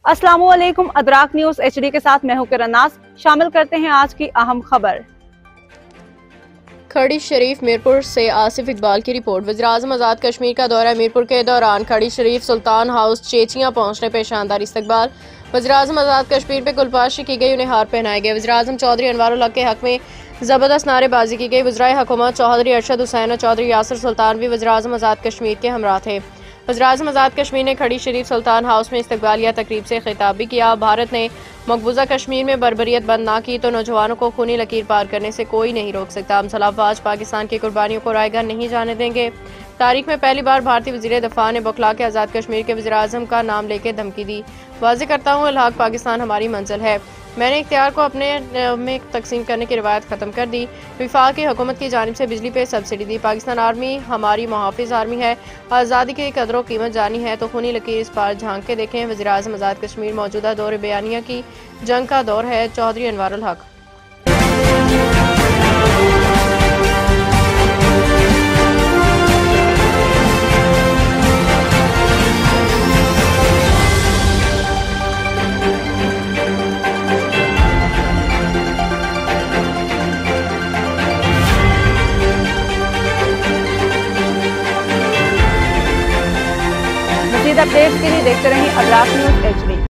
अस्सलामुअलैकुम। अदराक news HD के साथ मैं हूं किरनास। शामिल करते हैं आज की अहम खबर। खड़ी शरीफ मीरपुर से आसिफ इकबाल की रिपोर्ट। वज़ीर-ए-आज़म आज़ाद कश्मीर का दौरा मीरपुर के दौरान खड़ी शरीफ सुल्तान हाउस चेचियां पहुंचने पर शानदार इस्तकबाल। वज़ीर-ए-आज़म आज़ाद कश्मीर पे गुलपाशी की गई, उन्हें हार पहनाए गए। वज़ीर-ए-आज़म चौधरी अनवारुल हक के हक में जबरदस्त नारेबाजी की गई। वज़ीर हुकूमत चौधरी अरशद हुसैन और चौधरी यासिर सुल्तान भी वज़ीर-ए-आज़म आज़ाद कश्मीर के हमरा थे। वज़ीर-ए-आज़म आज़ाद कश्मीर ने खड़ी शरीफ सुल्तान हाउस में इस्तकबालिया तकरीब से खिताब भी किया। भारत ने मकबूजा कश्मीर में बर्बरियत बंद ना की तो नौजवानों को खूनी लकीर पार करने से कोई नहीं रोक सकता। हम सलाफबाज पाकिस्तान की कुर्बानियों को रायगर नहीं जाने देंगे। तारीख में पहली बार भारतीय वज़ीर दफा ने बौखला के आज़ाद कश्मीर के वज़ीर-ए-आज़म का नाम लेकर धमकी दी। वाज़ेह करता हूँ, इल्हाक पाकिस्तान हमारी मंजिल है। मैंने इख्तियार को अपने में तकसीम करने की रिवायत ख़त्म कर दी। विफाक की हुकूमत की जानिब से बिजली पे सब्सिडी दी। पाकिस्तान आर्मी हमारी मुहाफिज आर्मी है। आज़ादी की कदरों कीमत जानी है तो खूनी लकीर इस पार झांक के देखें। वज़ीर-ए-आज़म आज़ाद कश्मीर मौजूदा दौर बयानिया की जंग का दौर है। चौधरी अनवारुल हक। मज़ीद अपडेट्स के लिए देखते रहें अदराक न्यूज HD।